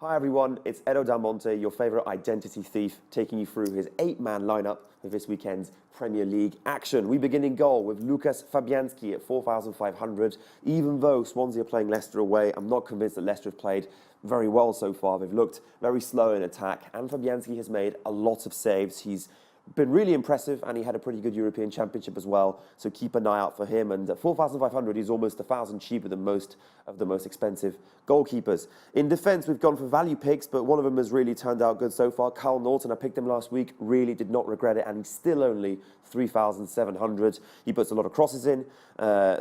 Hi everyone, it's Edo Delamonte, your favourite identity thief, taking you through his 8-man lineup for this weekend's Premier League action. We begin in goal with Lucas Fabianski at 4,500. Even though Swansea are playing Leicester away, I'm not convinced that Leicester have played very well so far. They've looked very slow in attack, and Fabianski has made a lot of saves. He's been really impressive, and he had a pretty good European Championship as well, so keep an eye out for him. And at 4,500, he's almost 1,000 cheaper than most of the most expensive goalkeepers. In defence, we've gone for value picks, but one of them has really turned out good so far. Naughton, I picked him last week, really did not regret it, and he's still only 3,700. He puts a lot of crosses in.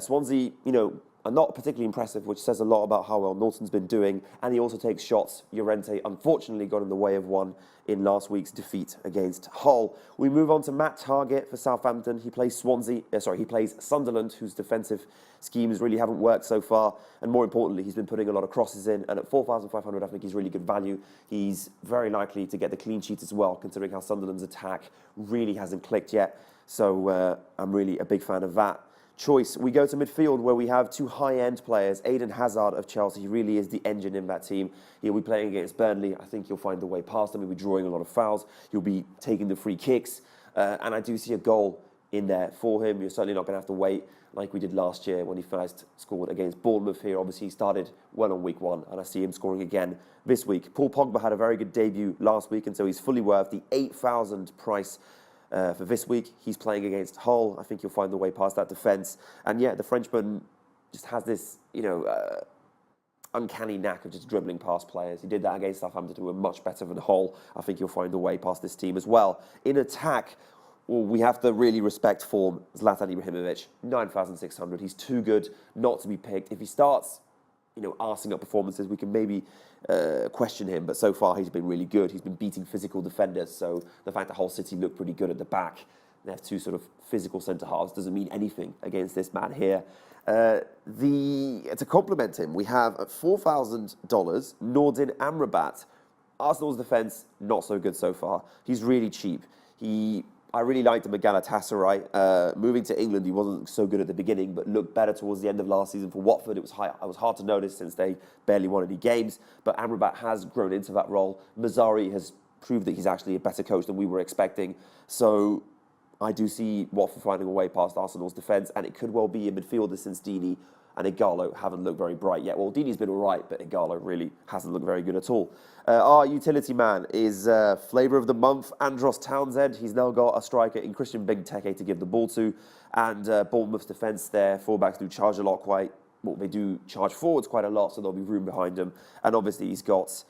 Swansea, are not particularly impressive, which says a lot about how well Naughton's been doing, and he also takes shots. Llorente unfortunately got in the way of one in last week's defeat against Hull. We move on to Matt Targett for Southampton. He plays he plays Sunderland, whose defensive schemes really haven't worked so far, and more importantly, he's been putting a lot of crosses in, and at 4,500, I think he's really good value. He's very likely to get the clean sheet as well, considering how Sunderland's attack really hasn't clicked yet, so I'm really a big fan of that choice. We go to midfield, where we have two high-end players. Eden Hazard of Chelsea, he really is the engine in that team. He'll be playing against Burnley. I think he'll find the way past them. He'll be drawing a lot of fouls. He'll be taking the free kicks. And I do see a goal in there for him. You're certainly not going to have to wait like we did last year when he first scored against Bournemouth here. Obviously, he started well on week 1, and I see him scoring again this week. Paul Pogba had a very good debut last week, and so he's fully worth the 8,000 price for this week. He's playing against Hull. I think he'll find the way past that defence. And yeah, the Frenchman just has this, uncanny knack of just dribbling past players. He did that against Southampton, who were much better than Hull. I think he'll find the way past this team as well. In attack, we have to really respect form. Zlatan Ibrahimovic, 9,600. He's too good not to be picked. If he starts arsing up performances, we can maybe question him, but so far he's been really good. He's been beating physical defenders, so the fact that Hull City look pretty good at the back, they have two sort of physical centre-halves, doesn't mean anything against this man here. To complement him, we have at $4,000, Nordin Amrabat. Arsenal's defence, not so good so far. He's really cheap. I really liked him at Galatasaray. Moving to England, he wasn't so good at the beginning, but looked better towards the end of last season for Watford. It was hard to notice since they barely won any games, but Amrabat has grown into that role. Mazzari has proved that he's actually a better coach than we were expecting. So I do see Watford finding a way past Arsenal's defence, and it could well be a midfielder since Deeney and Igalo haven't looked very bright yet. Well, Deeney's been all right, but Igalo really hasn't looked very good at all. Our utility man is flavour of the month, Andros Townsend. He's now got a striker in Christian Benteke to give the ball to, and Bournemouth's defence, their fullbacks do charge a lot they do charge forwards quite a lot, so there'll be room behind him. And obviously he's got,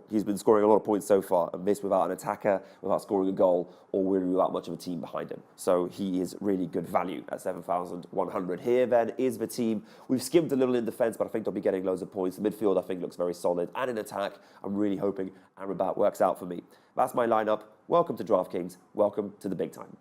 he's been scoring a lot of points so far, and this without an attacker, without scoring a goal, or really without much of a team behind him. So he is really good value at 7,100. Here then is the team. We've skimmed a little in defence, but I think they'll be getting loads of points. The midfield, I think, looks very solid. And in attack, I'm really hoping Amrabat works out for me. That's my lineup. Welcome to DraftKings. Welcome to the big time.